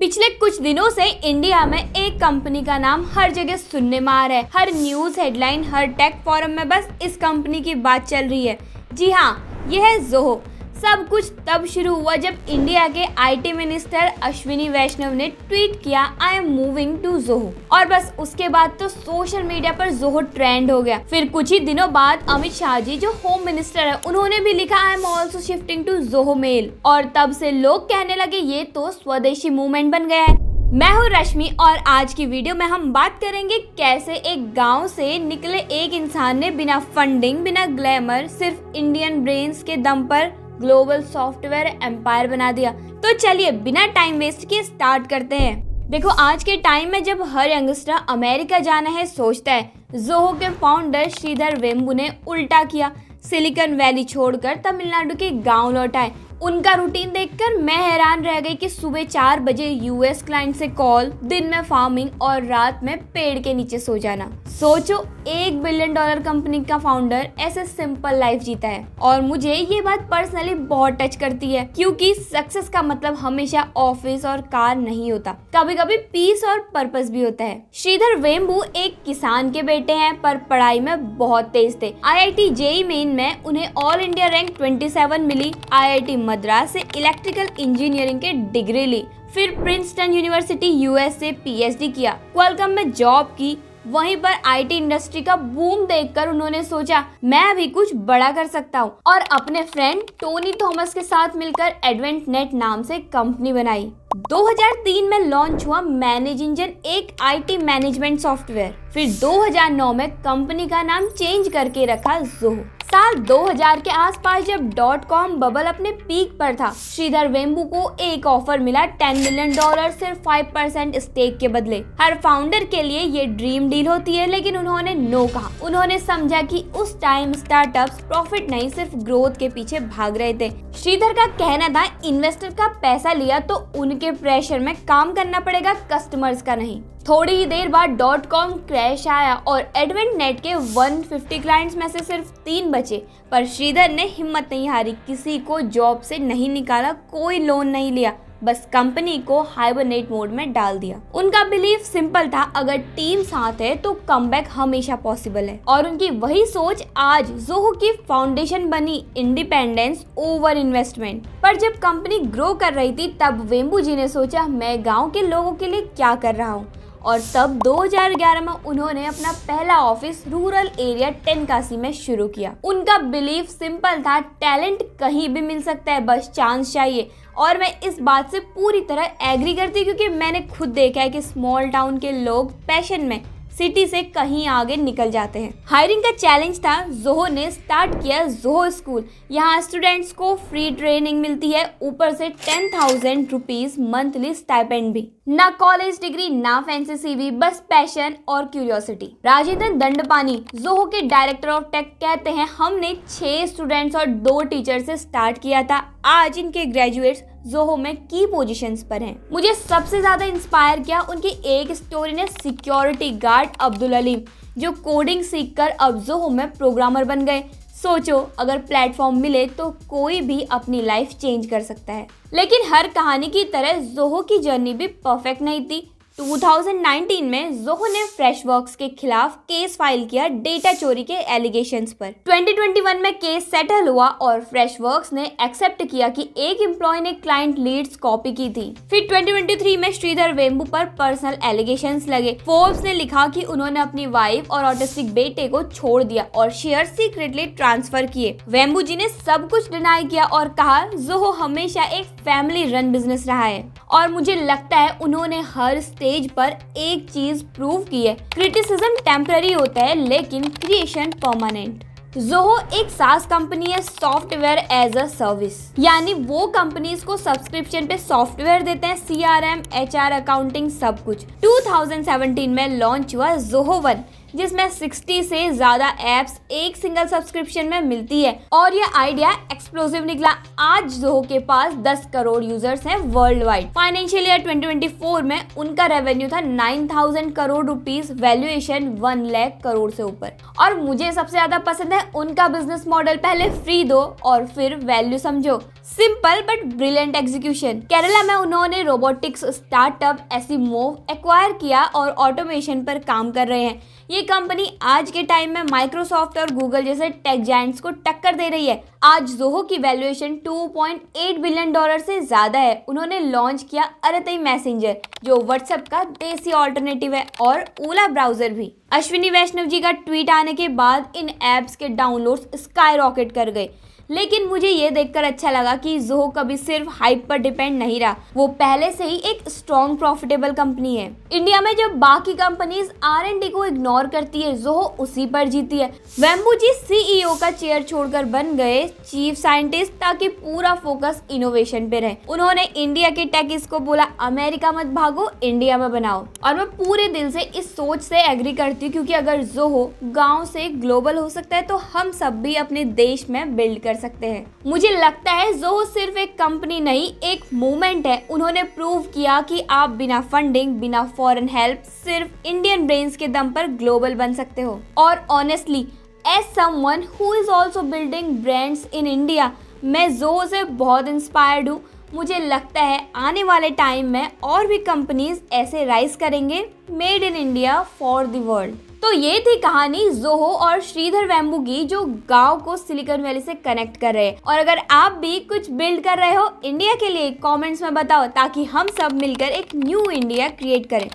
पिछले कुछ दिनों से इंडिया में एक कंपनी का नाम हर जगह सुनने में आ रहा है। हर न्यूज हेडलाइन, हर टेक फोरम में बस इस कंपनी की बात चल रही है। जी हाँ, ये है ज़ोहो। सब कुछ तब शुरू हुआ जब इंडिया के आईटी मिनिस्टर अश्विनी वैष्णव ने ट्वीट किया, I am moving to Zoho, और बस उसके बाद तो सोशल मीडिया पर ज़ोहो ट्रेंड हो गया। फिर कुछ ही दिनों बाद अमित शाह जी, जो होम मिनिस्टर है, उन्होंने भी लिखा, I am also shifting to Zoho mail, और तब से लोग कहने लगे ये तो स्वदेशी मूवमेंट बन गया है। मैं हूँ रश्मि और आज की वीडियो में हम बात करेंगे कैसे एक गांव से निकले एक इंसान ने बिना फंडिंग, बिना ग्लैमर, सिर्फ इंडियन ब्रेन्स के दम पर ग्लोबल सॉफ्टवेयर एम्पायर बना दिया। तो चलिए बिना टाइम वेस्ट किए स्टार्ट करते हैं। देखो, आज के टाइम में जब हर यंगस्टर अमेरिका जाना है सोचता है, ज़ोहो के फाउंडर श्रीधर वेम्बू ने उल्टा किया। सिलिकॉन वैली छोड़कर तमिलनाडु के गांव लौट आए। उनका रूटीन देखकर मैं हैरान रह गई कि सुबह 4 बजे यूएस क्लाइंट से कॉल, दिन में फार्मिंग और रात में पेड़ के नीचे सो जाना। सोचो, $1 बिलियन कंपनी का फाउंडर ऐसे सिंपल लाइफ जीता है। और मुझे ये बात पर्सनली बहुत टच करती है, क्योंकि सक्सेस का मतलब हमेशा ऑफिस और कार नहीं होता, कभी कभी पीस और पर्पस भी होता है। श्रीधर वेम्बू एक किसान के बेटे हैं, पर पढ़ाई में बहुत तेज थे। IIT JEE मेन में उन्हें ऑल इंडिया रैंक 27 मिली। IIT मद्रास से इलेक्ट्रिकल इंजीनियरिंग के डिग्री ली। फिर प्रिंसटन यूनिवर्सिटी US से PhD किया। क्वालकॉम में जॉब की। वहीं पर आईटी इंडस्ट्री का बूम देखकर उन्होंने सोचा, मैं भी कुछ बड़ा कर सकता हूँ, और अपने फ्रेंड टोनी थॉमस के साथ मिलकर एडवेंट नेट नाम से कंपनी बनाई। 2003 में लॉन्च हुआ मैनेज इंजन, एक आईटी मैनेजमेंट सॉफ्टवेयर। फिर 2009 में कंपनी का नाम चेंज करके रखा ज़ोहो। साल 2000 के आसपास जब .com बबल अपने पीक पर था, श्रीधर वेम्बू को एक ऑफर मिला, $10 मिलियन सिर्फ 5% स्टेक के बदले। हर फाउंडर के लिए ये ड्रीम डील होती है, लेकिन उन्होंने नो कहा। उन्होंने समझा कि उस टाइम स्टार्टअप्स प्रॉफिट नहीं, सिर्फ ग्रोथ के पीछे भाग रहे थे। श्रीधर का कहना था, इन्वेस्टर का पैसा लिया तो उनके प्रेशर में काम करना पड़ेगा, कस्टमर्स का नहीं। थोड़ी ही देर बाद .com क्रैश आया और एडवेंट नेट के 150 क्लाइंट्स में से सिर्फ 3 बचे। पर श्रीधर ने हिम्मत नहीं हारी, किसी को जॉब से नहीं निकाला, कोई लोन नहीं लिया, बस कंपनी को हाइबरनेट मोड में डाल दिया। उनका बिलीफ सिंपल था, अगर टीम साथ है तो कमबैक हमेशा पॉसिबल है। और उनकी वही सोच आज ज़ोहो की फाउंडेशन बनी, इंडिपेंडेंस ओवर इन्वेस्टमेंट। पर जब कंपनी ग्रो कर रही थी, तब वेम्बू जी ने सोचा, मैं गाँव के लोगों के लिए क्या कर रहा हूँ। और तब 2011 में उन्होंने अपना पहला ऑफिस रूरल एरिया टेनकासी में शुरू किया। उनका बिलीफ सिंपल था, टैलेंट कहीं भी मिल सकता है, बस चांस चाहिए। और मैं इस बात से पूरी तरह एग्री करती, क्योंकि मैंने खुद देखा है कि स्मॉल टाउन के लोग पैशन में सिटी से कहीं आगे निकल जाते हैं। हायरिंग का चैलेंज था, ज़ोहो ने स्टार्ट किया ज़ोहो स्कूल। यहाँ स्टूडेंट्स को फ्री ट्रेनिंग मिलती है, ऊपर से 10,000 रुपीज मंथली स्टाइपेंड भी। ना कॉलेज डिग्री, ना फैंसी CV, बस पैशन और क्यूरियोसिटी। राजेंद्र दंडपानी, ज़ोहो के डायरेक्टर ऑफ टेक, कहते हैं, हमने 6 स्टूडेंट्स और 2 टीचर से स्टार्ट किया था। आज इनके ग्रेजुएट्स ज़ोहो में की पोजीशंस पर हैं। मुझे सबसे ज्यादा इंस्पायर किया उनकी एक स्टोरी ने, सिक्योरिटी गार्ड अब्दुल अलीम, जो कोडिंग सीखकर अब ज़ोहो में प्रोग्रामर बन गए। सोचो, अगर प्लेटफॉर्म मिले तो कोई भी अपनी लाइफ चेंज कर सकता है। लेकिन हर कहानी की तरह ज़ोहो की जर्नी भी परफेक्ट नहीं थी। 2019 में ज़ोहो ने फ्रेशवर्क्स के खिलाफ केस फाइल किया डेटा चोरी के एलिगेशंस पर। 2021 में केस सेटल हुआ और फ्रेशवर्क्स ने एक्सेप्ट किया कि एक एम्प्लॉय ने क्लाइंट लीड्स कॉपी की थी। फिर 2023 में श्रीधर वेम्बू पर पर्सनल एलिगेशंस लगे। फोर्ब्स ने लिखा कि उन्होंने अपनी वाइफ और ऑटिस्टिक बेटे को छोड़ दिया और शेयर सीक्रेटली ट्रांसफर किए। वेम्बू जी ने सब कुछ डिनाई किया और कहा, ज़ोहो हमेशा एक फैमिली रन बिजनेस रहा है। और मुझे लगता है उन्होंने हर स्टेज पर एक चीज प्रूव की है, क्रिटिसिज्म टेम्पररी होता है लेकिन क्रिएशन परमानेंट। ज़ोहो एक SaaS कंपनी है, सॉफ्टवेयर एज अ सर्विस, यानी वो कंपनीज को सब्सक्रिप्शन पे सॉफ्टवेयर देते हैं, CRM, HR, अकाउंटिंग, सब कुछ। 2017 में लॉन्च हुआ ज़ोहो वन, जिसमें 60 से ज्यादा एप्स एक सिंगल सब्सक्रिप्शन में मिलती है। और ये आइडिया एक्सप्लोसिव निकला। आज जोहो के पास 10 करोड़ यूजर्स हैं वर्ल्ड वाइड। फाइनेंशियल ईयर 2024 में उनका रेवेन्यू था 9000 करोड़ रुपीस, वैल्यूएशन 1 लाख करोड़ से ऊपर। और मुझे सबसे ज्यादा पसंद है उनका बिजनेस मॉडल, पहले फ्री दो और फिर वैल्यू समझो। Simple but brilliant execution. Kerala में उन्होंने रोबोटिक्स स्टार्टअप एसिमोव एक्वायर किया और ऑटोमेशन पर काम कर रहे हैं। ये कंपनी आज के टाइम में माइक्रोसॉफ्ट और गूगल जैसे टेक जायंट्स को टक्कर दे रही है। आज जोहो की वैल्यूएशन 2.8 बिलियन डॉलर से ज्यादा है। उन्होंने लॉन्च किया अरतई मैसेंजर, जो व्हाट्सएप का देसी ऑल्टरनेटिव है, और ओला ब्राउजर भी। अश्विनी वैष्णव जी का ट्वीट आने के बाद इन एप्स के डाउनलोड्स स्काई रॉकेट कर गए। लेकिन मुझे ये देखकर अच्छा लगा कि जोहो कभी सिर्फ हाइप पर डिपेंड नहीं रहा, वो पहले से ही एक स्ट्रॉन्ग प्रॉफिटेबल कंपनी है। इंडिया में जब बाकी कंपनीज R&D को इग्नोर करती है, जोहो उसी पर जीती है। वेम्बू जी CEO का चेयर छोड़कर बन गए चीफ साइंटिस्ट, ताकि पूरा फोकस इनोवेशन पे रहे। उन्होंने इंडिया के टेकिस को बोला, अमेरिका मत भागो, इंडिया में बनाओ। और मैं पूरे दिल से इस सोच से एग्री करती हूँ, क्योंकि अगर जोहो गाँव से ग्लोबल हो सकता है तो हम सब भी अपने देश में बिल्ड कर सकते हैं। मुझे लगता है जोहो सिर्फ एक कंपनी नहीं, एक मूवमेंट है। उन्होंने प्रूव किया कि आप बिना फंडिंग, बिना फॉरेन हेल्प, सिर्फ इंडियन ब्रेन्स के दम पर ग्लोबल बन सकते हो। और honestly, as someone who is also building brands in India, मैं जोहो से बहुत इंस्पायर्ड हूँ। मुझे लगता है आने वाले टाइम में और भी कंपनीज ऐसे राइज करेंगे, made in India for the world. तो ये थी कहानी जोहो और श्रीधर वेम्बू की, जो गांव को सिलिकॉन वैली से कनेक्ट कर रहे हैं। और अगर आप भी कुछ बिल्ड कर रहे हो इंडिया के लिए, कमेंट्स में बताओ, ताकि हम सब मिलकर एक न्यू इंडिया क्रिएट करें।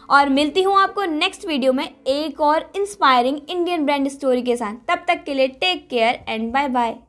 और मिलती हूँ आपको नेक्स्ट वीडियो में एक और इंस्पायरिंग इंडियन ब्रांड स्टोरी के साथ। तब तक के लिए take care and bye bye.